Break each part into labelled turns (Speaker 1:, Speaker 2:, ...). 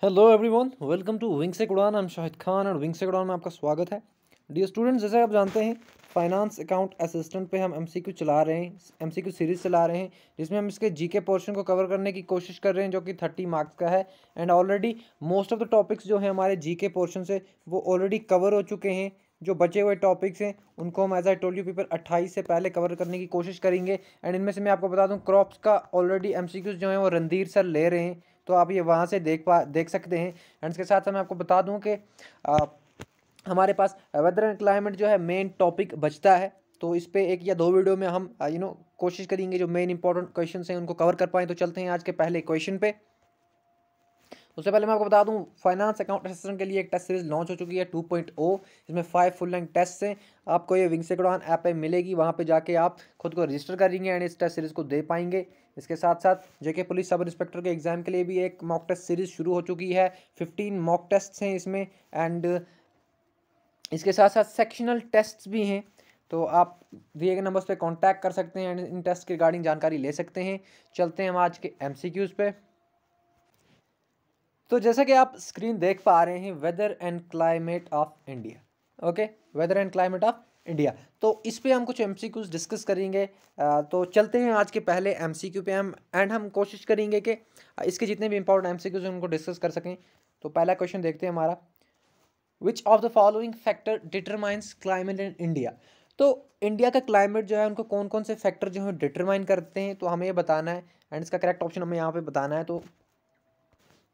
Speaker 1: Hello everyone, welcome to wing से उड़ान। I am Shahid Khan और विंग से उड़ान में आपका स्वागत है। डियर स्टूडेंट्स, जैसे आप जानते हैं फाइनेंस अकाउंट असिस्टेंट पे हम एमसीक्यू चला रहे हैं, एमसीक्यू सीरीज़ चला रहे हैं, जिसमें हम इसके जीके पोर्शन को कवर करने की कोशिश कर रहे हैं, जो कि 30 मार्क्स का है। And already most of the topics जो हैं हमारे जीके पोर्शन से वो ऑलरेडी कवर हो चुके हैं। जो बचे हुए टॉपिक्स हैं उनको हम as I told you paper 28 से पहले कवर करने की कोशिश करेंगे। एंड इनमें से मैं आपको बता दूं, क्रॉप्स का ऑलरेडी एमसीक्यूज जो हैं वो रणधीर सर ले रहे हैं, तो आप ये वहाँ से देख सकते हैं। एंड इसके साथ मैं आपको बता दूं कि हमारे पास वेदर एंड क्लाइमेट जो है मेन टॉपिक बचता है, तो इस पे एक या दो वीडियो में हम कोशिश करेंगे जो मेन इंपॉर्टेंट क्वेश्चन हैं उनको कवर कर पाएँ। तो चलते हैं आज के पहले क्वेश्चन पे। उससे पहले मैं आपको बता दूं, फाइनेंस अकाउंट असिस्टेंट के लिए एक टेस्ट सीरीज लॉन्च हो चुकी है 2.0। इसमें 5 फुल लेंथ टेस्ट हैं। आपको ये विंग से उड़ान ऐप पे मिलेगी, वहाँ पे जाके आप खुद को रजिस्टर करेंगे एंड इस टेस्ट सीरीज को दे पाएंगे। इसके साथ साथ जेके पुलिस सब इंस्पेक्टर के एग्जाम के लिए भी एक मॉक टेस्ट सीरीज शुरू हो चुकी है। 15 मॉक टेस्ट हैं इसमें। एंड इसके साथ साथ सेक्शनल टेस्ट भी हैं, तो आप दिए गए नंबर्स पे कांटेक्ट कर सकते हैं एंड इन टेस्ट की रिगार्डिंग जानकारी ले सकते हैं। चलते हैं हम आज के एमसीक्यूज पे। तो जैसा कि आप स्क्रीन देख पा रहे हैं, weather and climate of India. Okay, weather and climate of India, तो इस पे हम कुछ एमसीक्यूज डिस्कस करेंगे। तो चलते हैं आज के पहले एमसीक्यू पे। हम कोशिश करेंगे कि इसके जितने भी इंपॉर्टेंट एमसीक्यूज हैं उनको डिस्कस कर सकें। तो पहला क्वेश्चन देखते हैं हमारा, विच of the following factor determines climate in India. तो इंडिया का क्लाइमेट जो है उनको कौन कौन से फैक्टर जो है डिटरमाइन करते हैं, तो हमें ये बताना है। एंड इसका करेक्ट ऑप्शन हमें यहाँ पे बताना है।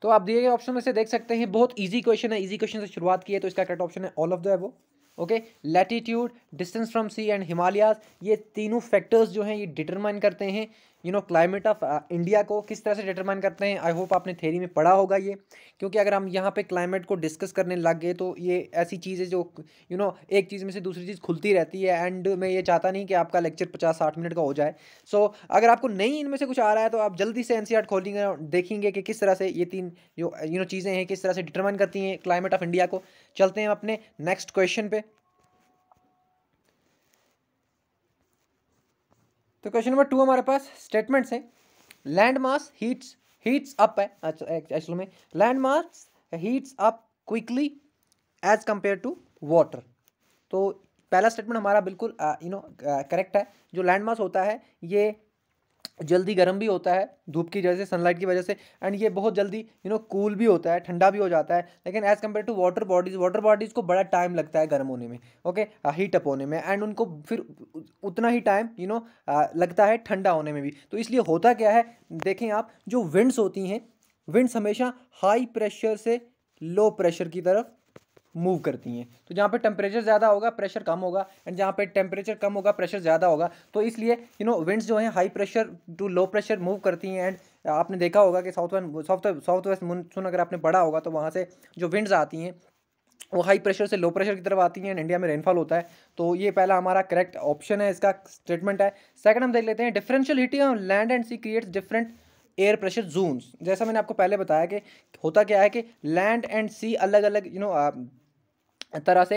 Speaker 1: तो आप दिए गए ऑप्शन में से देख सकते हैं, बहुत इजी क्वेश्चन है। इजी क्वेश्चन से शुरुआत की है, तो इसका करेक्ट ऑप्शन है all of the above. Okay, latitude, distance from sea and Himalayas, ये तीनों फैक्टर्स जो हैं ये डिटरमाइन करते हैं क्लाइमेट ऑफ इंडिया को। किस तरह से डिटरमाइन करते हैं, आई होप आपने थ्योरी में पढ़ा होगा ये, क्योंकि अगर हम यहाँ पे क्लाइमेट को डिस्कस करने लग गए तो ये ऐसी चीज़ है जो एक चीज़ में से दूसरी चीज़ खुलती रहती है। एंड मैं ये चाहता नहीं कि आपका लेक्चर 50-60 मिनट का हो जाए। सो अगर आपको नहीं इनमें से कुछ आ रहा है तो आप जल्दी से एनसीईआरटी खोलेंगे और देखेंगे कि किस तरह से ये तीन जो चीज़ें हैं किस तरह से डिटरमाइन करती हैं क्लाइमेट ऑफ इंडिया को। चलते हैं अपने नेक्स्ट क्वेश्चन पे। तो क्वेश्चन नंबर 2 हमारे पास स्टेटमेंट्स है, लैंड मास हीट्स अप है। अच्छा, एक्चुअली में land mass heats up quickly as compare to water. तो पहला स्टेटमेंट हमारा बिल्कुल करेक्ट है। जो लैंड मास होता है ये जल्दी गर्म भी होता है धूप की वजह से, सनलाइट की वजह से। एंड ये बहुत जल्दी कूल भी होता है, ठंडा भी हो जाता है। लेकिन as compare to water bodies को बड़ा टाइम लगता है गर्म होने में, ओके, हीट अप होने में। एंड उनको फिर उतना ही टाइम लगता है ठंडा होने में भी। तो इसलिए होता क्या है, देखें आप, जो विंड्स होती हैं, विंड्स हमेशा हाई प्रेशर से लो प्रेशर की तरफ मूव करती हैं। तो जहाँ पे टेम्परेचर ज़्यादा होगा प्रेशर कम होगा, एंड जहाँ पे टेम्परेचर कम होगा प्रेशर ज़्यादा होगा। तो इसलिए विंड्स जो हैं high pressure to low pressure move करती हैं। एंड आपने देखा होगा कि साउथ वेस्ट मानसून अगर आपने पढ़ा होगा तो वहाँ से जो विंड्स आती हैं वो हाई प्रेशर से लो प्रेशर की तरफ आती हैं एंड इंडिया में रेनफॉल होता है। तो ये पहला हमारा करेक्ट ऑप्शन है, इसका स्टेटमेंट है। सेकंड हम देख लेते हैं, differential heating of land and sea creates different air pressure zones. जैसा मैंने आपको पहले बताया कि होता क्या है कि लैंड एंड सी अलग अलग तरह से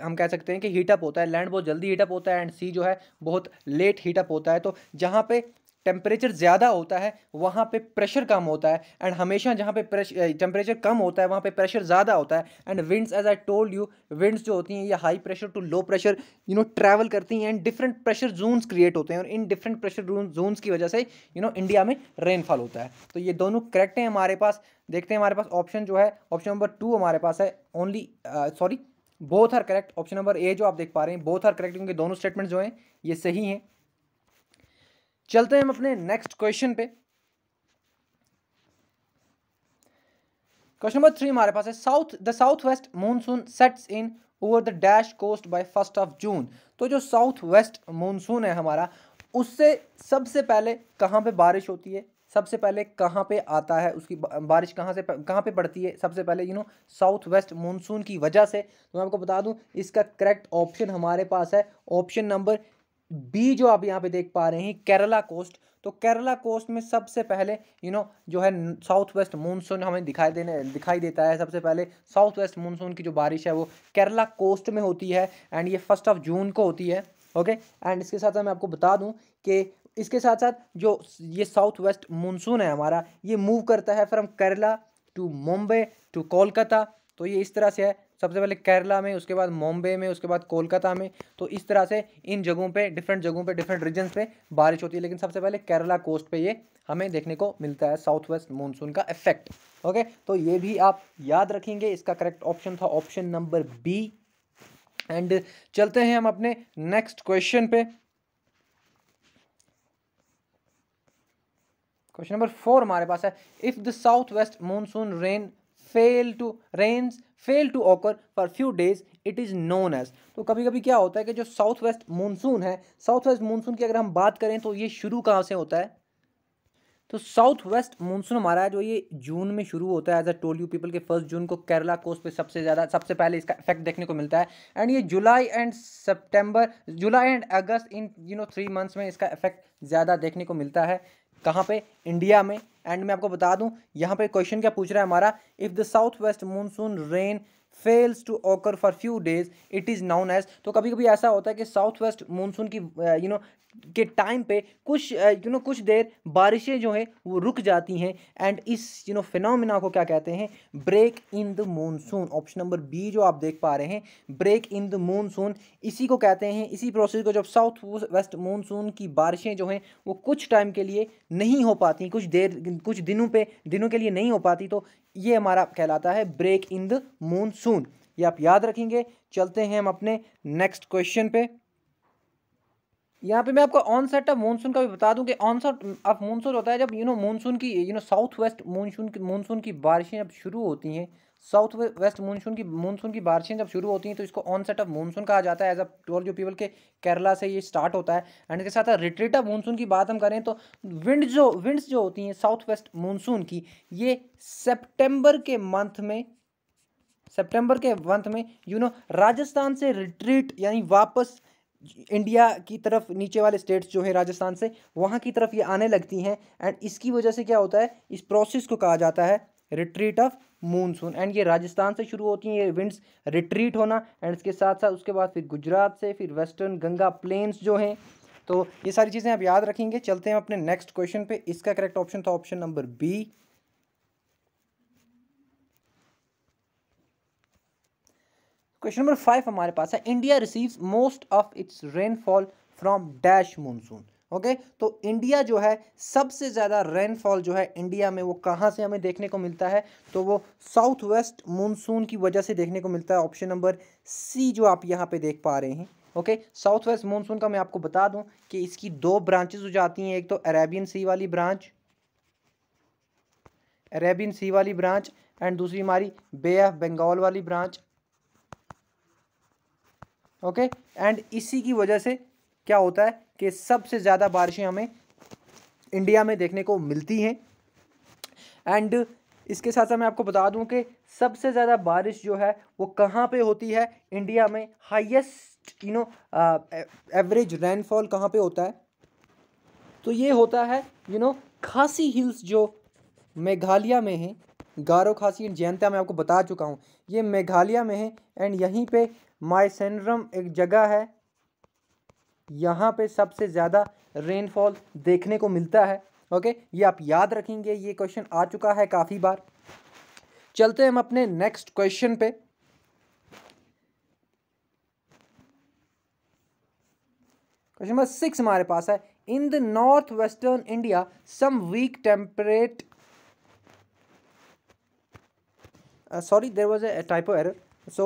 Speaker 1: हम कह सकते हैं कि हीटअप होता है। लैंड बहुत जल्दी हीटअप होता है एंड सी जो है बहुत लेट हीटअप होता है। तो जहाँ पे टेम्परेचर ज़्यादा होता है वहाँ पे प्रेशर कम होता है, एंड हमेशा जहाँ पे टेम्परेचर कम होता है वहाँ पे प्रेशर ज़्यादा होता है। And winds, as I told you, winds जो होती हैं ये high pressure to low pressure travel करती हैं and different pressure zones create होते हैं, और इन डिफरेंट प्रेशर जोन्स की वजह से इंडिया में रेनफॉल होता है। तो ये दोनों करेक्ट हैं हमारे पास। देखते हैं हमारे पास ऑप्शन जो है, ऑप्शन नंबर 2 हमारे पास है only, sorry, both are correct. Option number A जो आप देख पा रहे हैं बोथ आर करेक्ट, क्योंकि दोनों स्टेटमेंट जो हैं ये सही हैं। चलते हैं हम अपने नेक्स्ट क्वेश्चन पे। क्वेश्चन नंबर 3 हमारे पास है, the south west monsoon sets in over the dash coast by 1 June. तो जो साउथ वेस्ट मानसून है हमारा, उससे सबसे पहले कहाँ पे बारिश होती है, सबसे पहले कहाँ पे आता है, उसकी बारिश कहाँ पे पड़ती है सबसे पहले साउथ वेस्ट मानसून की वजह से। तो मैं आपको बता दूं, इसका करेक्ट ऑप्शन हमारे पास है ऑप्शन नंबर बी, जो आप यहाँ पे देख पा रहे हैं, केरला कोस्ट। तो केरला कोस्ट में सबसे पहले जो है साउथ वेस्ट मानसून हमें दिखाई देता है। सबसे पहले साउथ वेस्ट मानसून की जो बारिश है वो केरला कोस्ट में होती है एंड ये 1 जून को होती है। ओके, एंड इसके साथ मैं आपको बता दूं कि इसके साथ साथ जो ये साउथ वेस्ट मानसून है हमारा, ये मूव करता है from Kerala to Mumbai to Kolkata. तो ये इस तरह से है, सबसे पहले केरला में, उसके बाद मुंबई में, उसके बाद कोलकाता में। तो इस तरह से इन जगहों पे, डिफरेंट जगहों पे, डिफरेंट रीजन्स पे बारिश होती है, लेकिन सबसे पहले केरला कोस्ट पे ये हमें देखने को मिलता है साउथ वेस्ट मानसून का इफेक्ट। ओके, तो ये भी आप याद रखेंगे। इसका करेक्ट ऑप्शन था ऑप्शन नंबर बी। एंड चलते हैं हम अपने नेक्स्ट क्वेश्चन पे। क्वेश्चन नंबर 4 हमारे पास है, if the south west monsoon rains fail to occur for few days it is known as. तो कभी कभी क्या होता है कि जो साउथ वेस्ट मानसून है, साउथ वेस्ट मानसून की अगर हम बात करें तो ये शुरू कहाँ से होता है? तो साउथ वेस्ट मानसून हमारा है जो ये जून में शुरू होता है। As a told you people के 1 जून को केरला कोस्ट पे सबसे पहले इसका इफेक्ट देखने को मिलता है। एंड ये जुलाई एंड अगस्त इन 3 मंथ्स में इसका इफेक्ट ज़्यादा देखने को मिलता है। कहाँ पे? इंडिया में। एंड मैं आपको बता दूं यहाँ पे क्वेश्चन क्या पूछ रहा है हमारा, if the south west monsoon rain fails to occur for few days it is known as. तो कभी कभी ऐसा होता है कि साउथ वेस्ट मानसून की के टाइम पे कुछ देर बारिशें जो हैं वो रुक जाती हैं। एंड इस फिनोमिना को क्या कहते हैं? Break in the monsoon. Option number B जो आप देख पा रहे हैं, ब्रेक इन द मानसून, इसी को कहते हैं, इसी प्रोसेस को, जब साउथ वेस्ट मानसून की बारिशें जो हैं वो कुछ टाइम के लिए नहीं हो पाती, कुछ दिनों के लिए नहीं हो पाती, तो ये हमारा कहलाता है ब्रेक इन द मानसून। ये आप याद रखेंगे। चलते हैं हम अपने नेक्स्ट क्वेश्चन पे। यहाँ पे मैं आपको ऑनसेट ऑफ मानसून का भी बता दूं कि ऑनसेट ऑफ मानसून होता है जब मानसून की साउथ वेस्ट मानसून की बारिशें जब शुरू होती हैं, साउथ वेस्ट मानसून की बारिशें जब शुरू होती हैं तो इसको ऑनसेट ऑफ मानसून कहा जाता है। As a told you people के केरला से ये स्टार्ट होता है। एंड इसके साथ रिट्रीट ऑफ मानसून की बात हम करें तो विंड्स जो होती हैं साउथ वेस्ट मानसून की, ये सितंबर के मंथ में राजस्थान से रिट्रीट यानी वापस इंडिया की तरफ, नीचे वाले स्टेट्स जो है राजस्थान से, वहाँ की तरफ ये आने लगती हैं। एंड इसकी वजह से क्या होता है, इस प्रोसेस को कहा जाता है रिट्रीट ऑफ मानसून। एंड ये राजस्थान से शुरू होती हैं ये विंड्स रिट्रीट होना। एंड इसके साथ साथ उसके बाद फिर गुजरात से, फिर वेस्टर्न गंगा प्लेन्स जो हैं। तो ये सारी चीज़ें आप याद रखेंगे। चलते हैं अपने नेक्स्ट क्वेश्चन पे। इसका करेक्ट ऑप्शन था option number B. Question number 5 हमारे पास है, India receives most of its rainfall from dash monsoon. Okay, तो इंडिया जो है सबसे ज़्यादा रेनफॉल जो है इंडिया में वो कहाँ से हमें देखने को मिलता है? तो वो साउथ वेस्ट मानसून की वजह से देखने को मिलता है। ऑप्शन नंबर सी जो आप यहाँ पे देख पा रहे हैं। ओके, साउथ वेस्ट मानसून का मैं आपको बता दूं कि इसकी 2 ब्रांचेस हो जाती हैं। एक तो अरेबियन सी वाली ब्रांच, एंड दूसरी हमारी बे ऑफ बंगाल वाली ब्रांच। ओके, एंड इसी की वजह से क्या होता है कि सबसे ज़्यादा बारिशें हमें इंडिया में देखने को मिलती हैं। एंड इसके साथ साथ मैं आपको बता दूं कि सबसे ज़्यादा बारिश जो है वो कहाँ पे होती है इंडिया में? हाईएस्ट एवरेज रेनफॉल कहाँ पे होता है? तो ये होता है खासी हिल्स जो मेघालय में है। गारो खासी एंड जयंतिया मैं आपको बता चुका हूँ, ये मेघालय में है। एंड यहीं पे माइसेंड्रम एक जगह है, यहाँ पे सबसे ज़्यादा रेनफॉल देखने को मिलता है। ओके, ये आप याद रखेंगे, ये क्वेश्चन आ चुका है काफ़ी बार। चलते हैं हम अपने नेक्स्ट क्वेश्चन पे। क्वेश्चन नंबर 6 हमारे पास है, in the north western India some weak temperate sorry, there was a typo error. So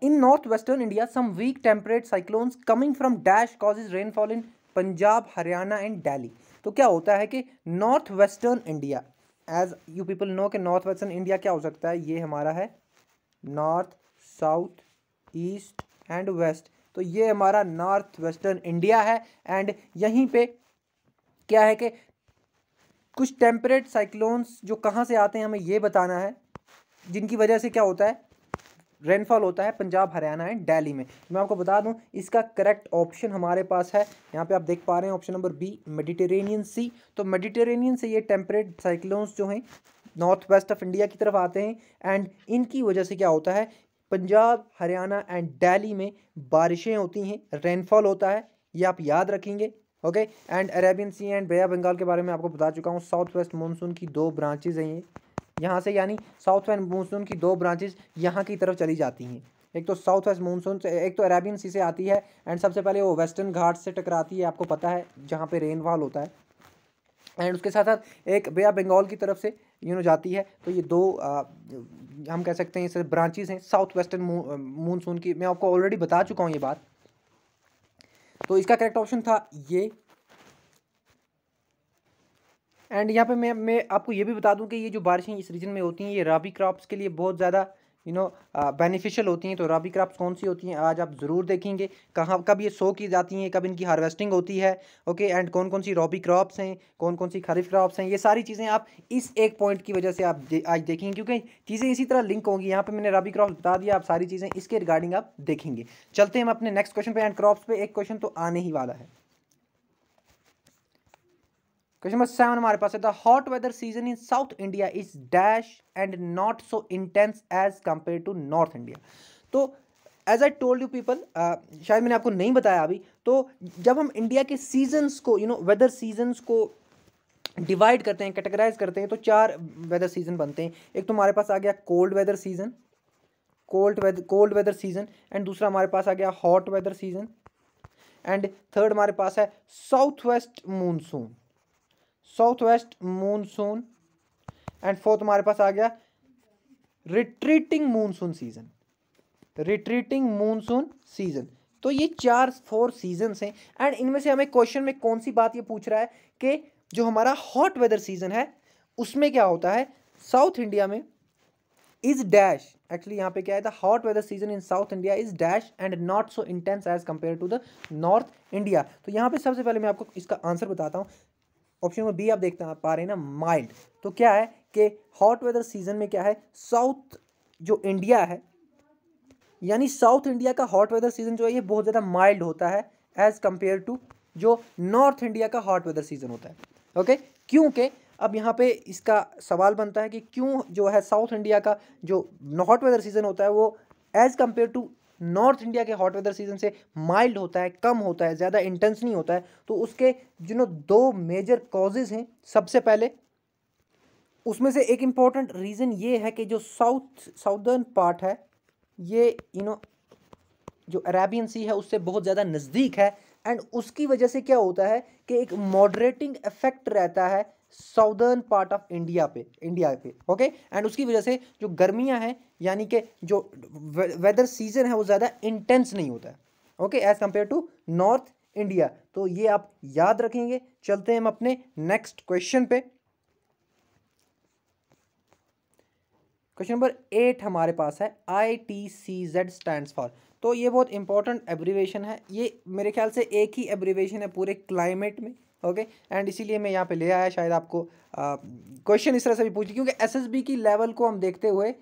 Speaker 1: in northwestern India some weak temperate cyclones coming from dash causes rainfall in Punjab, Haryana and Delhi. तो क्या होता है कि north western India, as you people know कि north western India क्या हो सकता है, ये हमारा है north, south, east and west. तो ये हमारा नॉर्थ वेस्टर्न इंडिया है। एंड यहीं पे क्या है कि कुछ टेम्परेट साइक्लोन्स जो कहाँ से आते हैं हमें ये बताना है, जिनकी वजह से क्या होता है, रेनफॉल होता है पंजाब, हरियाणा एंड दिल्ली में। मैं आपको बता दूं इसका करेक्ट ऑप्शन हमारे पास है, यहाँ पे आप देख पा रहे हैं ऑप्शन नंबर बी, मेडिटेरेनियन सी। तो मेडिटेरेनियन से ये टेम्परेट साइक्लोन्स जो हैं नॉर्थ वेस्ट ऑफ इंडिया की तरफ आते हैं। एंड इनकी वजह से क्या होता है, पंजाब, हरियाणा एंड दिल्ली में बारिशें होती हैं, रेनफॉल होता है। ये आप याद रखेंगे। Okay, and Arabian sea and bay of Bengal के बारे में आपको बता चुका हूँ। साउथ वेस्ट मानसून की 2 ब्रांचेज हैं ये, यहाँ से, यानी साउथ वेस्ट मानसून की दो ब्रांचेस यहाँ की तरफ चली जाती हैं। एक तो साउथ वेस्ट मानसून से, एक तो अरेबियन सी से आती है एंड सबसे पहले वो वेस्टर्न घाट से टकराती है, आपको पता है, जहाँ पे रेनफॉल होता है। एंड उसके साथ साथ एक बे ऑफ बंगाल की तरफ से जाती है। तो ये दो हम कह सकते हैं इसे ब्रांचेस हैं साउथ वेस्टर्न मानसून की। मैं आपको ऑलरेडी बता चुका हूँ ये बात। तो इसका करेक्ट ऑप्शन था ये। एंड यहाँ पे मैं आपको ये भी बता दूं कि ये जो बारिशें इस रीजन में होती हैं ये राबी क्रॉप्स के लिए बहुत ज़्यादा बेनिफिशियल होती हैं। तो राबी क्रॉप्स कौन सी होती हैं आज आप ज़रूर देखेंगे, कहाँ कब ये सो की जाती हैं, कब इनकी हार्वेस्टिंग होती है। ओके, एंड कौन कौन सी रबी क्रॉप्स हैं, कौन कौन सी खरीफ क्रॉप्स हैं, ये सारी चीज़ें आप इस एक पॉइंट की वजह से आप आज देखेंगे, क्योंकि चीज़ें इसी तरह लिंक होंगी। यहाँ पर मैंने रबी क्रॉप्स बता दिया, आप सारी चीज़ें इसके रिगार्डिंग आप देखेंगे। चलते हैं हम अपने नेक्स्ट क्वेश्चन पे। एंड क्रॉप्स पे एक क्वेश्चन तो आने ही वाला है। क्वेश्चन नंबर 7 हमारे पास है, the hot weather season in south India is dash and not so intense as compare to north India. तो as I told you people, शायद मैंने आपको नहीं बताया अभी, तो जब हम इंडिया के सीजन्स को वेदर सीजन्स को डिवाइड करते हैं, कैटेगराइज करते हैं, तो 4 वेदर सीजन बनते हैं। एक तो हमारे पास आ गया cold weather season, cold weather season, and दूसरा हमारे पास आ गया hot weather season, and third हमारे पास है south west monsoon, and fourth हमारे पास आ गया रिट्रीटिंग मानसून सीजन। तो ये 4 सीजन्स हैं। एंड इनमें से हमें क्वेश्चन में कौन सी बात ये पूछ रहा है कि जो हमारा हॉट वेदर सीजन है उसमें क्या होता है, साउथ इंडिया में इज डैश, एक्चुअली यहाँ पे क्या है, the hot weather season in south India is dash and not so intense as compare to the north India. तो यहाँ पे सबसे पहले मैं आपको इसका आंसर बताता हूँ। ऑप्शन नंबर बी आप देखते पा रहे हैं ना, माइल्ड। तो क्या है कि हॉट वेदर सीजन में क्या है, साउथ जो इंडिया है, यानी साउथ इंडिया का हॉट वेदर सीजन जो है ये बहुत ज़्यादा माइल्ड होता है एज कंपेयर टू जो नॉर्थ इंडिया का हॉट वेदर सीजन होता है। ओके, क्योंकि अब यहाँ पे इसका सवाल बनता है कि क्यों जो है साउथ इंडिया का जो हॉट वेदर सीजन होता है वो as compare to north India के हॉट वेदर सीजन से माइल्ड होता है, कम होता है, ज़्यादा इंटेंस नहीं होता है। तो उसके दो मेजर कॉजेज़ हैं। सबसे पहले उसमें से एक इम्पॉर्टेंट रीज़न ये है कि जो साउदर्न पार्ट है ये जो अरेबियन सी है उससे बहुत ज़्यादा नज़दीक है, एंड उसकी वजह से क्या होता है कि एक मॉडरेटिंग इफेक्ट रहता है साउदर्न पार्ट ऑफ इंडिया पे। ओके, एंड उसकी वजह से जो गर्मियां हैं, यानी कि जो वेदर सीजन है वो ज़्यादा इंटेंस नहीं होता है, okay, as compare to north India. तो ये आप याद रखेंगे। चलते हैं हम अपने नेक्स्ट क्वेश्चन पे। क्वेश्चन नंबर 8 हमारे पास है, ITCZ स्टैंड्स फॉर। तो ये बहुत इंपॉर्टेंट एब्रीवेशन है, ये मेरे ख्याल से एक ही एब्रीवेशन है पूरे क्लाइमेट में। ओके, एंड इसीलिए मैं यहाँ पे ले आया, शायद आपको क्वेश्चन इस तरह से भी पूछे, क्योंकि SSB की लेवल को हम देखते हुए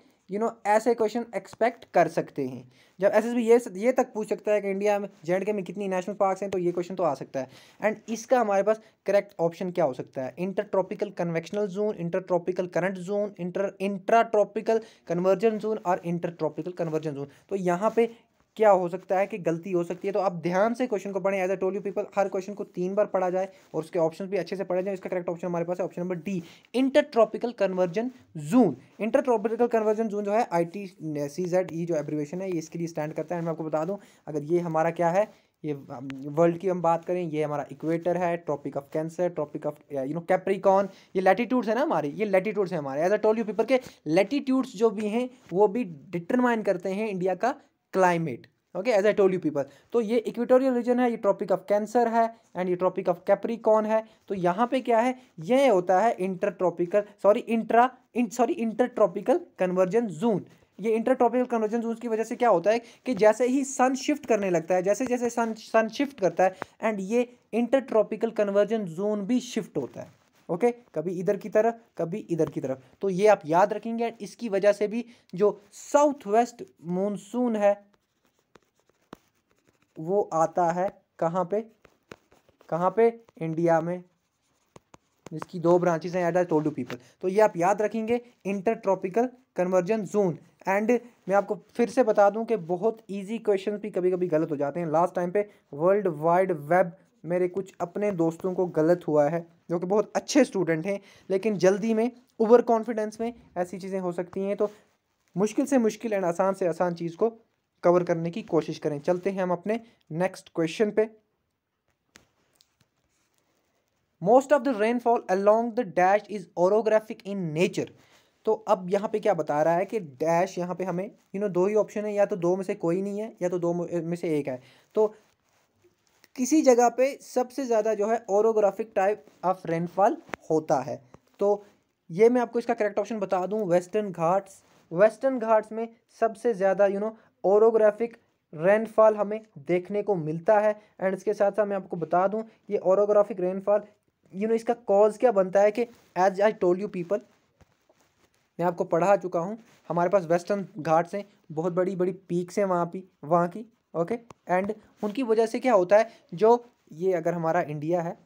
Speaker 1: ऐसे क्वेश्चन एक्सपेक्ट कर सकते हैं। जब SSB ये तक पूछ सकता है कि इंडिया में J&K में कितनी नेशनल पार्क्स हैं, तो ये क्वेश्चन तो आ सकता है। एंड इसका हमारे पास करेक्ट ऑप्शन क्या हो सकता है, inter tropical convectional zone, inter tropical current zone, intra tropical convergence zone और इंटर ट्रॉपिकल कन्वर्जन जोन। तो यहाँ पे क्या हो सकता है कि गलती हो सकती है। तो आप ध्यान से क्वेश्चन को पढ़ें। As a told you people, हर क्वेश्चन को 3 बार पढ़ा जाए और उसके ऑप्शन भी अच्छे से पढ़े जाए। इसका करेक्ट ऑप्शन हमारे पास है option number D, inter tropical convergence zone. Inter tropical convergence zone जो है ITCZ जो एब्रीवेशन है ये इसके लिए स्टैंड करता है। मैं आपको बता दूं, अगर ये हमारा क्या है, ये वर्ल्ड की हम बात करें, ये हमारा इक्वेटर है, tropic of cancer, tropic of capricorn, ये लैटिट्यूड्स है ना हमारे, ये लैटिट्यूड्स है हमारे। As a told you people के लैटिट्यूड्स जो भी हैं वो भी डिटरमाइन करते हैं इंडिया का climate. Okay, as I told you people. तो ये इक्वेटोरियल रीजन है, ये ट्रॉपिक ऑफ कैंसर है, एंड ये ट्रॉपिक ऑफ कैप्रिकॉर्न है। तो यहाँ पे क्या है, ये होता है इंटर ट्रॉपिकल कन्वर्जन जोन। ये इंटर ट्रॉपिकल कन्वर्जन जोन की वजह से क्या होता है कि जैसे ही सन शिफ्ट करने लगता है, जैसे जैसे सन शिफ्ट करता है, एंड ये इंटर ट्रॉपिकल कन्वर्जन जोन भी शिफ्ट होता है। ओके, कभी इधर की तरफ, कभी इधर की तरफ। तो ये आप याद रखेंगे। एंड इसकी वजह से भी जो साउथ वेस्ट मानसून है वो आता है कहाँ पे इंडिया में, जिसकी 2 ब्रांचेस हैं, as I told you people. तो ये आप याद रखेंगे, inter tropical convergence zone. And मैं आपको फिर से बता दूं कि बहुत इजी क्वेश्चन भी कभी कभी गलत हो जाते हैं। लास्ट टाइम पे वर्ल्ड वाइड वेब मेरे कुछ अपने दोस्तों को गलत हुआ है, जो कि बहुत अच्छे स्टूडेंट हैं, लेकिन जल्दी में ओवर कॉन्फिडेंस में ऐसी चीज़ें हो सकती हैं। तो मुश्किल से मुश्किल एंड आसान से आसान चीज़ को कवर करने की कोशिश करें। चलते हैं हम अपने नेक्स्ट क्वेश्चन पे। Most of the rainfall along the dash is orographic in nature. तो अब यहाँ पे क्या बता रहा है कि डैश यहाँ पे हमें दो ही ऑप्शन है, या तो दो में से कोई नहीं है या तो दो में से एक है। तो किसी जगह पे सबसे ज़्यादा जो है ओरोग्राफिक टाइप ऑफ रेनफॉल होता है। तो ये मैं आपको इसका करेक्ट ऑप्शन बता दूं, वेस्टर्न घाट्स। वेस्टर्न घाट्स में सबसे ज़्यादा ओरोग्राफिक रेनफॉल हमें देखने को मिलता है। एंड इसके साथ साथ मैं आपको बता दूं, ये ओरोग्राफिक रेनफॉल इसका कॉज क्या बनता है कि as I told you people, मैं आपको पढ़ा चुका हूँ, हमारे पास वेस्टर्न घाट्स हैं, बहुत बड़ी बड़ी पीक्स हैं वहाँ की। ओके, एंड उनकी वजह से क्या होता है, जो ये अगर हमारा इंडिया है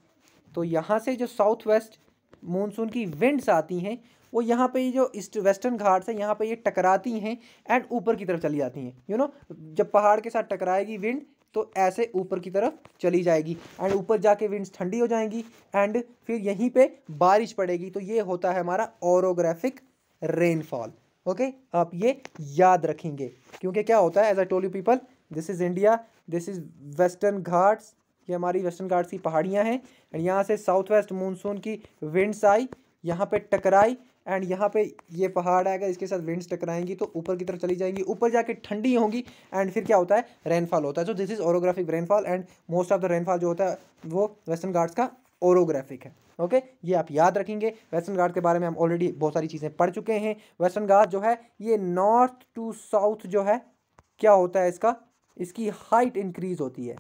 Speaker 1: तो यहाँ से जो साउथ वेस्ट मानसून की विंड्स आती हैं वो यहाँ पे जो ईस्ट वेस्टर्न घाट्स हैं यहाँ पे ये टकराती हैं एंड ऊपर की तरफ चली जाती हैं। जब पहाड़ के साथ टकराएगी विंड तो ऐसे ऊपर की तरफ चली जाएगी एंड ऊपर जाके विंड्स ठंडी हो जाएंगी एंड फिर यहीं पे बारिश पड़ेगी। तो ये होता है हमारा ओरोग्राफिक रेनफॉल। ओके, आप ये याद रखेंगे, क्योंकि क्या होता है, as I told you people, this is India, this is western Ghats, ये हमारी वेस्टर्न घाट्स की पहाड़ियाँ हैं एंड यहाँ से साउथ वेस्ट मानसून की विंड्स आई, यहाँ पे टकराई एंड यहाँ पे ये पहाड़ आएगा, इसके साथ विंड्स टकराएंगी तो ऊपर की तरफ चली जाएंगी, ऊपर जाके ठंडी होंगी एंड फिर क्या होता है, रेनफॉल होता है। So this is orographic rainfall and most of the rainfall जो होता है वो वेस्टर्न घाट्स का ओरोग्राफिक है। ओके, ये आप याद रखेंगे। वेस्टर्न घाट के बारे में हम ऑलरेडी बहुत सारी चीज़ें पढ़ चुके हैं। वेस्टर्न घाट जो है ये नॉर्थ टू साउथ जो है क्या होता है, इसकी हाइट इंक्रीज होती है,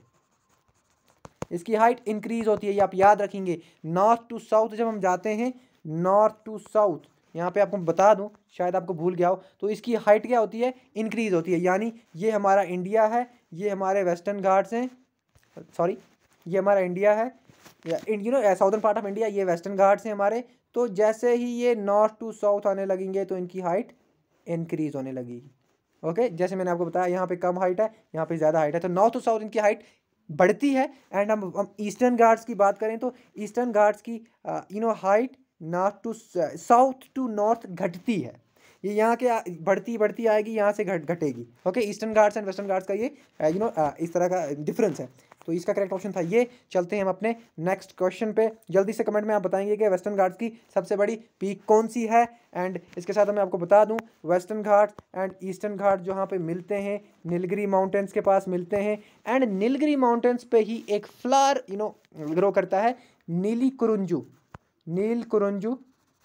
Speaker 1: इसकी हाइट इंक्रीज होती है, ये आप याद रखेंगे। नॉर्थ टू साउथ जब हम जाते हैं, नॉर्थ टू साउथ, यहाँ पे आपको बता दूं, शायद आपको भूल गया हो, तो इसकी हाइट क्या होती है, इंक्रीज होती है। यानी ये हमारा इंडिया है, ये हमारे वेस्टर्न घाट्स हैं, सॉरी ये हमारा इंडिया है, या साउदर्न पार्ट ऑफ इंडिया, ये वेस्टर्न घाट्स हैं हमारे। तो जैसे ही ये नॉर्थ टू साउथ आने लगेंगे तो इनकी हाइट इंक्रीज होने लगेगी। ओके, जैसे मैंने आपको बताया यहाँ पे कम हाइट है, यहाँ पे ज़्यादा हाइट है, तो नॉर्थ टू साउथ इनकी हाइट बढ़ती है। एंड हम ईस्टर्न घाट्स की बात करें तो ईस्टर्न घाट्स की height north to south to north घटती है, ये यहाँ के बढ़ती बढ़ती आएगी, यहाँ से घटेगी। Okay, eastern Ghats and western Ghats का ये इस तरह का डिफरेंस है। तो इसका करेक्ट ऑप्शन था ये। चलते हैं हम अपने नेक्स्ट क्वेश्चन पे। जल्दी से कमेंट में आप बताएंगे कि वेस्टर्न घाट्स की सबसे बड़ी पीक कौन सी है। एंड इसके साथ मैं आपको बता दूं, वेस्टर्न घाट्स एंड ईस्टर्न घाट जहाँ पे मिलते हैं, नीलगिरी माउंटेन्स के पास मिलते हैं एंड नीलगिरी माउंटेन्स पे ही एक फ्लावर ग्रो करता है, नीली कुरुंजू, नील कुरुंजू,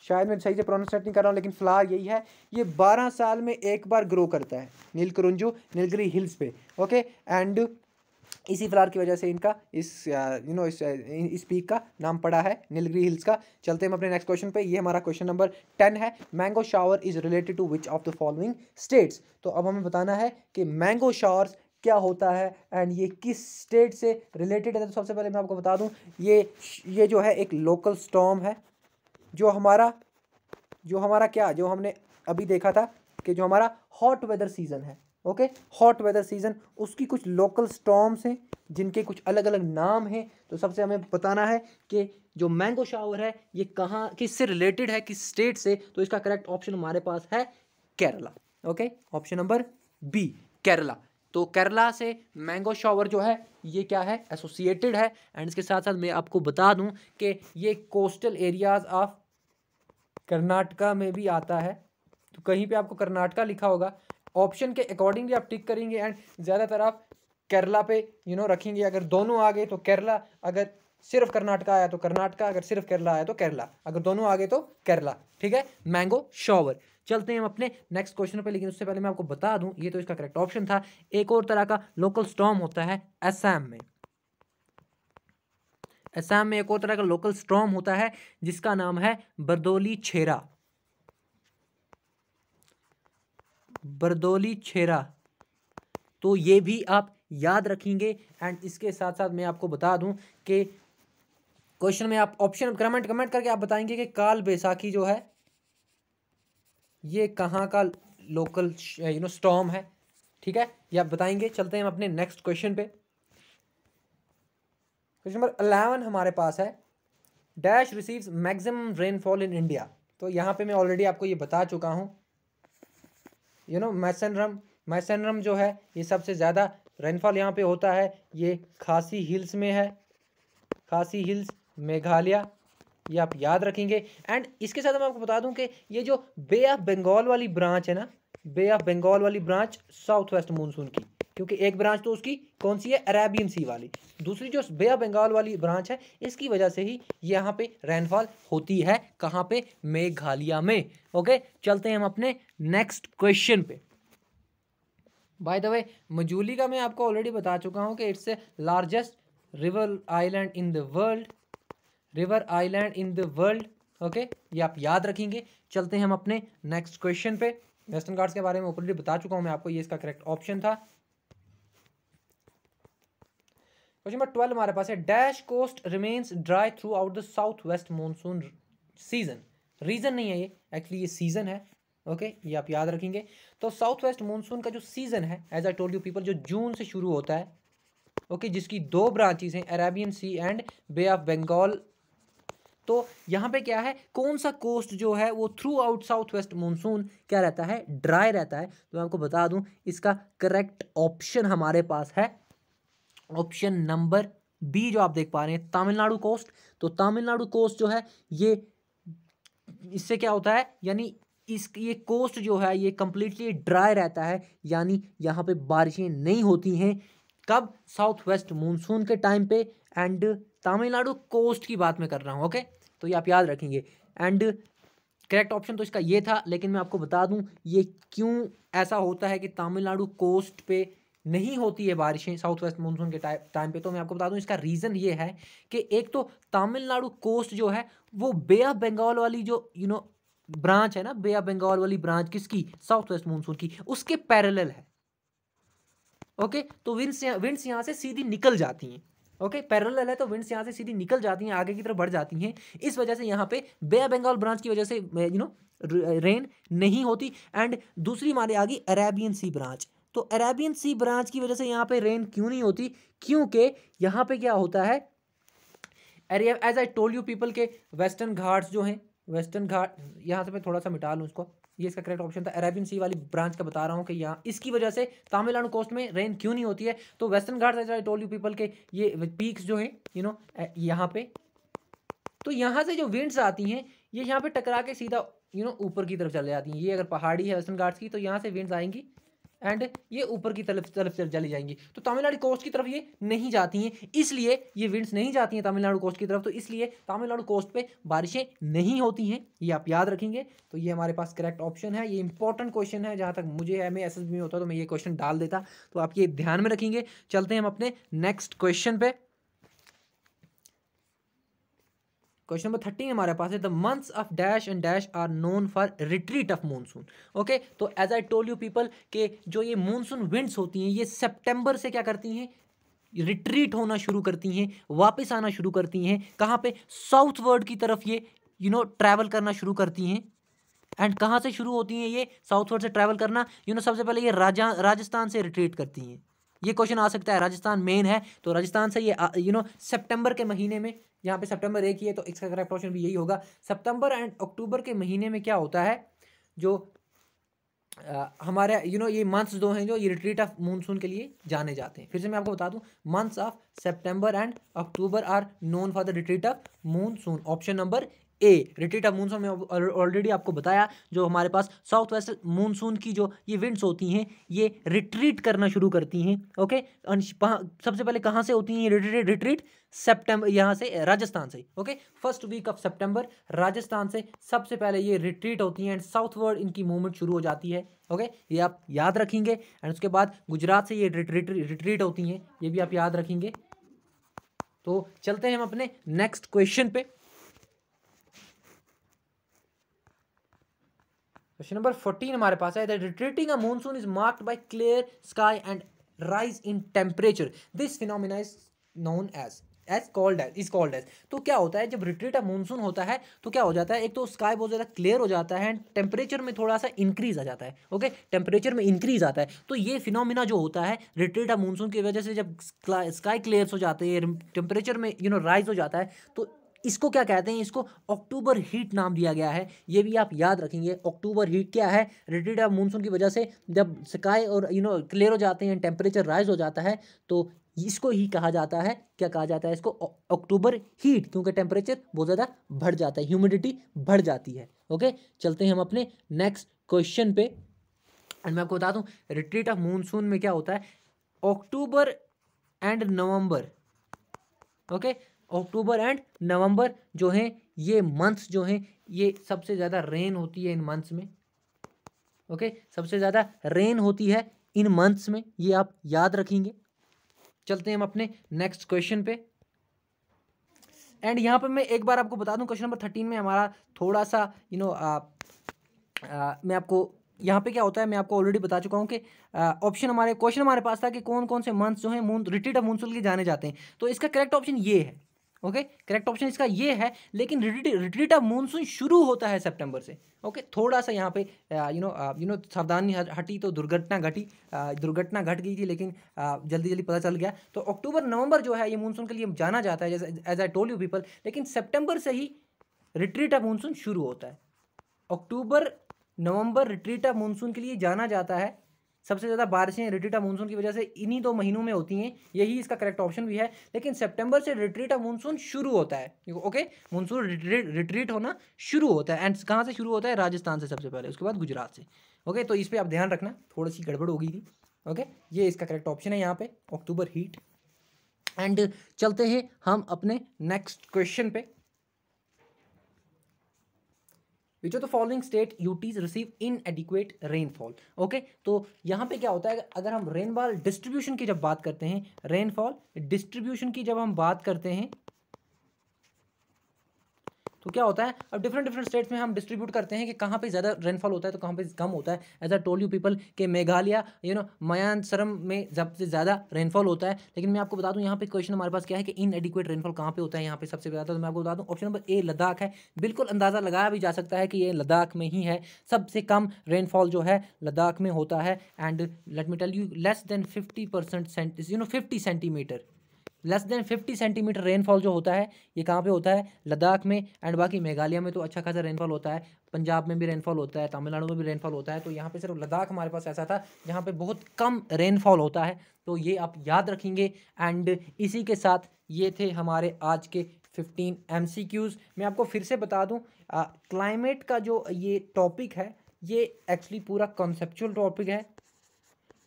Speaker 1: शायद मैं सही से प्रोनाउंसिएट नहीं कर रहा हूँ लेकिन फ्लावर यही है। ये 12 साल में एक बार ग्रो करता है, नील कुरुंजू, नीलगिरी हिल्स पे। ओके, एंड इसी फ्लावर की वजह से इनका इस पीक का नाम पड़ा है नीलगिरी हिल्स का। चलते हैं हम अपने नेक्स्ट क्वेश्चन पे। ये हमारा क्वेश्चन नंबर 10 है, mango shower is related to which of the following states. तो अब हमें बताना है कि मैंगो शावर्स क्या होता है एंड ये किस स्टेट से रिलेटेड है। तो सबसे पहले मैं आपको बता दूं, ये जो है एक लोकल स्टॉर्म है, जो हमारा क्या, जो हमने अभी देखा था कि जो हमारा हॉट वेदर सीजन है, ओके, हॉट वेदर सीजन, उसकी कुछ लोकल स्टॉर्म्स हैं जिनके कुछ अलग अलग नाम हैं। तो सबसे हमें बताना है कि जो मैंगो शावर है ये कहाँ, किससे रिलेटेड है, किस स्टेट से। तो इसका करेक्ट ऑप्शन हमारे पास है Kerala. Okay, option number B, Kerala. तो केरला से मैंगो शावर जो है ये क्या है, एसोसिएटेड है। एंड इसके साथ साथ मैं आपको बता दूं कि ये कोस्टल एरियाज ऑफ कर्नाटका में भी आता है। तो कहीं पे आपको कर्नाटका लिखा होगा, ऑप्शन के अकॉर्डिंगली आप टिक करेंगे एंड ज़्यादातर आप केरला पे रखेंगे। अगर दोनों आ गए तो केरला, अगर सिर्फ कर्नाटका आया तो कर्नाटका, अगर सिर्फ केरला आया तो केरला, अगर दोनों आ गए तो केरला। ठीक है, मैंगो शावर। चलते हैं हम अपने नेक्स्ट क्वेश्चन पे, लेकिन उससे पहले मैं आपको बता दूं, ये तो इसका करेक्ट ऑप्शन था। एक और तरह का लोकल स्टॉर्म होता है असम में, असम में एक और तरह का लोकल स्टॉर्म होता है जिसका नाम है बरदोली छेरा, बरदोली छेरा। तो ये भी आप याद रखेंगे। एंड इसके साथ साथ मैं आपको बता दूं कि क्वेश्चन में आप ऑप्शन कमेंट करके आप बताएंगे कि काल बैसाखी जो है ये कहाँ का लोकल स्टॉर्म है। ठीक है, ये आप बताएंगे। चलते हैं हम अपने नेक्स्ट क्वेश्चन पे। क्वेश्चन नंबर 11 हमारे पास है, dash receives maximum rainfall in India. तो यहाँ पे मैं ऑलरेडी आपको ये बता चुका हूँ, मैसेनरम जो है ये सबसे ज़्यादा रेनफॉल यहाँ पे होता है, ये खासी हिल्स में है, खासी हिल्स मेघालय, ये आप याद रखेंगे। एंड इसके साथ मैं आपको बता दूं कि ये जो बे ऑफ बंगाल वाली ब्रांच है ना, बे ऑफ बंगाल वाली ब्रांच साउथ वेस्ट मानसून की, क्योंकि एक ब्रांच तो उसकी कौन सी है, अरेबियन सी वाली, दूसरी जो बे ऑफ बंगाल वाली ब्रांच है, इसकी वजह से ही यहाँ पे रेनफॉल होती है। कहाँ पे, मेघालय में। ओके, चलते हैं हम अपने नेक्स्ट क्वेश्चन पे। बाय द वे, मजूली का मैं आपको ऑलरेडी बता चुका हूँ कि it's a largest river island in the world, river island in the world. Okay, ये आप याद रखेंगे। चलते हैं हम अपने नेक्स्ट क्वेश्चन पे। वेस्टर्न घाट्स के बारे में ऑलरेडी बता चुका हूँ मैं आपको, ये इसका करेक्ट ऑप्शन था। क्वेश्चन नंबर 12 हमारे पास है, dash coast remains dry throughout the south west monsoon season. Reason नहीं है ये, एक्चुअली ये सीजन है। ओके, ये आप याद रखेंगे। तो साउथ वेस्ट मानसून का जो सीजन है, as I told you people, जो जून से शुरू होता है, ओके, जिसकी दो ब्रांचेस हैं, Arabian sea and bay of Bengal. तो यहाँ पे क्या है, कौन सा कोस्ट जो है वो through out south west monsoon क्या रहता है, ड्राई रहता है। तो मैं आपको बता दूं, इसका करेक्ट ऑप्शन हमारे पास है ऑप्शन नंबर बी, जो आप देख पा रहे हैं, तमिलनाडु कोस्ट। तो तमिलनाडु कोस्ट जो है ये, इससे क्या होता है, यानी ये कोस्ट जो है ये कंप्लीटली ड्राई रहता है, यानी यहाँ पे बारिशें नहीं होती हैं। कब, साउथ वेस्ट मानसून के टाइम पे। एंड तमिलनाडु कोस्ट की बात मैं कर रहा हूँ। ओके, तो ये आप याद रखेंगे। एंड करेक्ट ऑप्शन तो इसका ये था, लेकिन मैं आपको बता दूं ये क्यों ऐसा होता है कि तमिलनाडु कोस्ट पे नहीं होती है बारिशें साउथ वेस्ट मानसून के टाइम पे। तो मैं आपको बता दूं इसका रीज़न ये है कि एक तो तमिलनाडु कोस्ट जो है वो बे ऑफ बंगाल वाली जो ब्रांच है ना, बे ऑफ बंगाल वाली ब्रांच किसकी, साउथ वेस्ट मानसून की, उसके पैरेलल है। ओके, तो विंड्स यहाँ से सीधी निकल जाती हैं। ओके, पैरेलल है तो विंड्स यहाँ से सीधी निकल जाती हैं, आगे की तरफ बढ़ जाती हैं। इस वजह से यहाँ पे बे ऑफ बंगाल ब्रांच की वजह से रेन नहीं होती। एंड दूसरी हमारी आ गई अरेबियन सी ब्रांच। तो अरेबियन सी ब्रांच की वजह से यहाँ पे रेन क्यों नहीं होती, क्योंकि यहाँ पे क्या होता है, as I told you people के वेस्टर्न घाट्स जो हैं, वेस्टर्न घाट, यहाँ से मैं थोड़ा सा मिटा लूँ इसको, ये इसका करेक्ट ऑप्शन था, अरेबियन सी वाली ब्रांच का बता रहा हूँ कि यहाँ इसकी वजह से तमिलनाडु कोस्ट में रेन क्यों नहीं होती है। तो western Ghat, as I told you people के ये पीक्स जो हैं यहाँ पे, तो यहाँ से जो विंड्स आती हैं ये यहाँ पे टकरा के सीधा ऊपर की तरफ चले जाती हैं। ये अगर पहाड़ी है वेस्टर्न घाट्स की, तो यहाँ से विंड्स आएंगी एंड ये ऊपर की तरफ चली जाएंगी। तो तमिलनाडु कोस्ट की तरफ ये नहीं जाती हैं, इसलिए ये विंड्स नहीं जाती हैं तमिलनाडु कोस्ट की तरफ, तो इसलिए तमिलनाडु कोस्ट पे बारिशें नहीं होती हैं। ये आप याद रखेंगे। तो ये हमारे पास करेक्ट ऑप्शन है। ये इंपॉर्टेंट क्वेश्चन है, जहाँ तक मुझे एमएएसएसबी में होता तो मैं ये क्वेश्चन डाल देता, तो आप ये ध्यान में रखेंगे। चलते हैं हम अपने नेक्स्ट क्वेश्चन पे। क्वेश्चन नंबर 13 हमारे पास है, the months of dash and dash are known for retreat of monsoon. Okay, तो as I told you people के जो ये मानसून विंड्स होती हैं ये सितंबर से क्या करती हैं, रिट्रीट होना शुरू करती हैं, वापस आना शुरू करती हैं। कहाँ पे, साउथ वर्ड की तरफ ये ट्रैवल करना शुरू करती हैं। एंड कहाँ से शुरू होती हैं ये साउथ वर्ड से ट्रैवल करना, सबसे पहले ये राजस्थान से रिट्रीट करती हैं। ये क्वेश्चन आ सकता है, राजस्थान मेन है तो राजस्थान से ये सितंबर के महीने में, यहाँ पे सितंबर एक ही है तो इसका करेक्ट ऑप्शन भी यही होगा। सितंबर एंड अक्टूबर के महीने में क्या होता है, जो हमारे ये मंथ्स दो हैं जो ये रिट्रीट ऑफ मानसून के लिए जाने जाते हैं। फिर से मैं आपको बता दूं, months of September and October are known for the retreat of monsoon. Option number A, retreat of monsoon में ऑलरेडी आपको बताया, जो हमारे पास साउथ वेस्ट मानसून की जो ये विंड्स होती हैं ये रिट्रीट करना शुरू करती हैं। ओके, सबसे पहले कहाँ से होती हैं ये रिट्रीट, सितंबर, यहाँ से राजस्थान से। ओके, फर्स्ट वीक ऑफ सितंबर राजस्थान से सबसे पहले ये रिट्रीट होती हैं एंड साउथ वर्ड इनकी मूवमेंट शुरू हो जाती है। ओके, ये आप याद रखेंगे। एंड उसके बाद गुजरात से ये रिट्रीट होती हैं, ये भी आप याद रखेंगे। तो चलते हैं हम अपने नेक्स्ट क्वेश्चन पे। क्वेश्चन नंबर 14 हमारे पास है, the retreating a monsoon is marked by clear sky and rise in temperature, this phenomena is known as called as. तो क्या होता है, जब रिट्रीट ऑफ मानसून होता है तो क्या हो जाता है, एक तो स्काई बहुत ज़्यादा क्लियर हो जाता है एंड टेम्परेचर में थोड़ा सा इंक्रीज आ जाता है। ओके, टेम्परेचर में इंक्रीज आता है। तो ये फिनोमिना जो होता है रिट्रीट ऑफ मानसून की वजह से, जब स्काई क्लियर हो जाते हैं, टेम्परेचर में राइज हो जाता है, तो इसको क्या कहते हैं, इसको अक्टूबर हीट नाम दिया गया है। ये भी आप याद रखेंगे। अक्टूबर हीट क्या है, रिट्रीट ऑफ मानसून की वजह से जब स्काई और क्लियर हो जाते हैं, टेम्परेचर राइज हो जाता है, तो इसको ही कहा जाता है, क्या कहा जाता है इसको, अक्टूबर हीट, क्योंकि टेम्परेचर बहुत ज़्यादा बढ़ जाता है, ह्यूमिडिटी बढ़ जाती है। ओके, चलते हैं हम अपने नेक्स्ट क्वेश्चन पे। एंड मैं आपको बता दूं, रिट्रीट ऑफ मानसून में क्या होता है, October and November, okay, October and November जो हैं ये मंथ्स जो हैं, ये सबसे ज़्यादा रेन होती है इन मंथ्स में। ओके, सबसे ज़्यादा रेन होती है इन मंथ्स में, ये आप याद रखेंगे। चलते हैं हम अपने नेक्स्ट क्वेश्चन पे। एंड यहाँ पे मैं एक बार आपको बता दूं, क्वेश्चन नंबर 13 में हमारा थोड़ा सा मैं आपको यहाँ पे क्या होता है, मैं आपको ऑलरेडी बता चुका हूँ कि ऑप्शन हमारे क्वेश्चन हमारे पास था कि कौन कौन से मंथ्स जो हैं रिट्रीट ऑफ मानसून के जाने जाते हैं। तो इसका करेक्ट ऑप्शन ये है। ओके, करेक्ट ऑप्शन इसका ये है, लेकिन रिट्रीट ऑफ मानसून शुरू होता है सितंबर से। ओके, थोड़ा सा यहाँ पे सावधानी हटी तो दुर्घटना घटी, दुर्घटना घट गई थी, लेकिन जल्दी जल्दी पता चल गया। तो अक्टूबर नवंबर जो है ये मानसून के लिए जाना जाता है, जैसे as I told you people, लेकिन सितंबर से ही रिट्रीट ऑफ मानसून शुरू होता है। अक्टूबर नवंबर रिट्रीट ऑफ मानसून के लिए जाना जाता है। सबसे ज़्यादा बारिशें रिट्रीट ऑफ मानसून की वजह से इन्हीं 2 महीनों में होती हैं, यही इसका करेक्ट ऑप्शन भी है। लेकिन सितंबर से रिट्रीट ऑफ मानसून शुरू होता है। ओके, मानसून रिट्रीट होना शुरू होता है। एंड कहाँ से शुरू होता है, राजस्थान से सबसे पहले, उसके बाद गुजरात से। ओके, तो इस पर आप ध्यान रखना, थोड़ी सी गड़बड़ हो गई थी। ओके, ये इसका करेक्ट ऑप्शन है यहाँ पे, अक्टूबर हीट। एंड चलते हैं हम अपने नेक्स्ट क्वेश्चन पे। विच of the following state UTs receive इनएडिक्वेट rainfall. Okay, तो यहाँ पे क्या होता है, अगर हम रेनफॉल डिस्ट्रीब्यूशन की जब बात करते हैं, रेनफॉल डिस्ट्रीब्यूशन की जब हम बात करते हैं, तो क्या होता है, अब डिफरेंट स्टेट्स में हम डिस्ट्रीब्यूट करते हैं कि कहाँ पे ज़्यादा रेनफॉल होता है तो कहाँ पे कम होता है। As I told you people कि मेघालय मयांसरम में सबसे ज़्यादा रेनफॉल होता है। लेकिन मैं आपको बता दूं यहाँ पे क्वेश्चन हमारे पास क्या है कि इनएडिक्वेट रेनफॉल कहाँ पे होता है यहाँ पे सबसे ज़्यादा। तो मैं आपको बता दूं ऑप्शन नंबर ए लद्दाख है। बिल्कुल अंदाज़ा लगाया भी जा सकता है कि ये लद्दाख में ही है, सबसे कम रेनफॉल जो है लद्दाख में होता है। And let me tell you, less than 50 centimetre, less than 50 centimetre rainfall जो होता है ये कहाँ पे होता है, लद्दाख में। एंड बाकी मेघालय में तो अच्छा खासा रेनफॉल होता है, पंजाब में भी रेनफॉल होता है, तमिलनाडु में भी रेनफॉल होता है। तो यहाँ पे सिर्फ लद्दाख हमारे पास ऐसा था जहाँ पे बहुत कम रेनफॉल होता है। तो ये आप याद रखेंगे। एंड इसी के साथ ये थे हमारे आज के 15 MCQs। मैं आपको फिर से बता दूँ, क्लाइमेट का जो ये टॉपिक है ये एक्चुअली पूरा कॉन्सेप्चुअल टॉपिक है,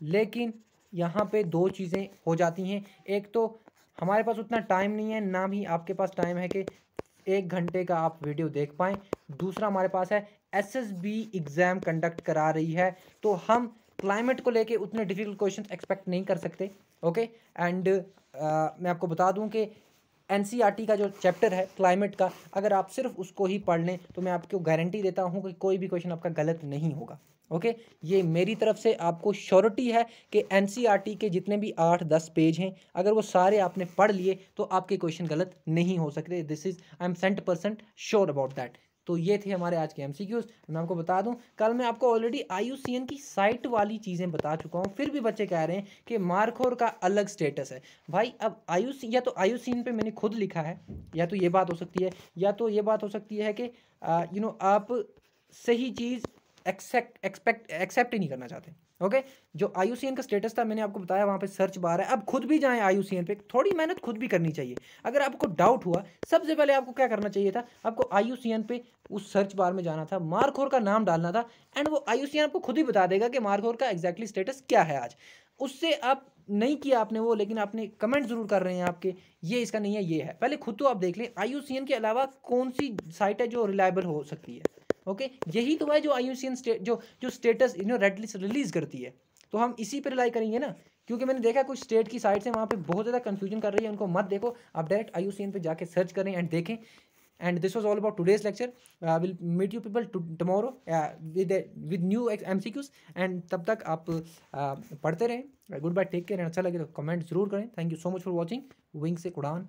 Speaker 1: लेकिन यहाँ पे 2 चीज़ें हो जाती हैं। एक तो हमारे पास उतना टाइम नहीं है, ना ही आपके पास टाइम है कि 1 घंटे का आप वीडियो देख पाएँ। दूसरा हमारे पास है SSB एग्ज़ाम कंडक्ट करा रही है, तो हम क्लाइमेट को लेके उतने डिफिकल्ट क्वेश्चन एक्सपेक्ट नहीं कर सकते। ओके, एंड मैं आपको बता दूं कि NCERT का जो चैप्टर है क्लाइमेट का, अगर आप सिर्फ उसको ही पढ़ लें तो मैं आपको गारंटी देता हूं कि कोई भी क्वेश्चन आपका गलत नहीं होगा। ओके, ये मेरी तरफ से आपको श्योरिटी है कि NCERT के जितने भी 8-10 पेज हैं, अगर वो सारे आपने पढ़ लिए तो आपके क्वेश्चन गलत नहीं हो सकते। This is I am 100% sure about that. तो ये थे हमारे आज के MCQs। मैं आपको बता दूं, कल मैं आपको ऑलरेडी IUCN की साइट वाली चीज़ें बता चुका हूं, फिर भी बच्चे कह रहे हैं कि मार्कोर का अलग स्टेटस है। भाई अब या तो IUCN पे मैंने खुद लिखा है, या तो ये बात हो सकती है, या तो ये बात हो सकती है कि आप सही चीज़ एक्सेप्ट ही नहीं करना चाहते। ओके, जो IUCN का स्टेटस था मैंने आपको बताया, वहाँ पे सर्च बार है। अब खुद भी जाएं IUCN पे, थोड़ी मेहनत खुद भी करनी चाहिए। अगर आपको डाउट हुआ, सबसे पहले आपको क्या करना चाहिए था, आपको IUCN पे उस सर्च बार में जाना था, मार्कोर का नाम डालना था, एंड वो IUCN आपको खुद ही बता देगा कि मार्कोर का एग्जैक्टली स्टेटस क्या है आज। उससे आप नहीं किया आपने वो, लेकिन आपने कमेंट जरूर कर रहे हैं आपके, ये इसका नहीं है, ये है। पहले खुद तो आप देख लें IUCN के अलावा कौन सी साइट है जो रिलायबल हो सकती है। ओके, यही तो है जो IUCN जो स्टेटस रेड लिस्ट रिलीज करती है, तो हम इसी पर रिलाई करेंगे ना। क्योंकि मैंने देखा कुछ स्टेट की साइट से वहाँ पे बहुत ज़्यादा कंफ्यूजन कर रही है, उनको मत देखो, आप डायरेक्ट IUCN पे जाके सर्च करें एंड देखें। And this was all about today's lecture. Will meet you people tomorrow with new MCQs। And तब तक आप पढ़ते रहें। Good bye, take care. अच्छा लगे तो कमेंट जरूर करें। Thank you so much for watching wing से उड़ान।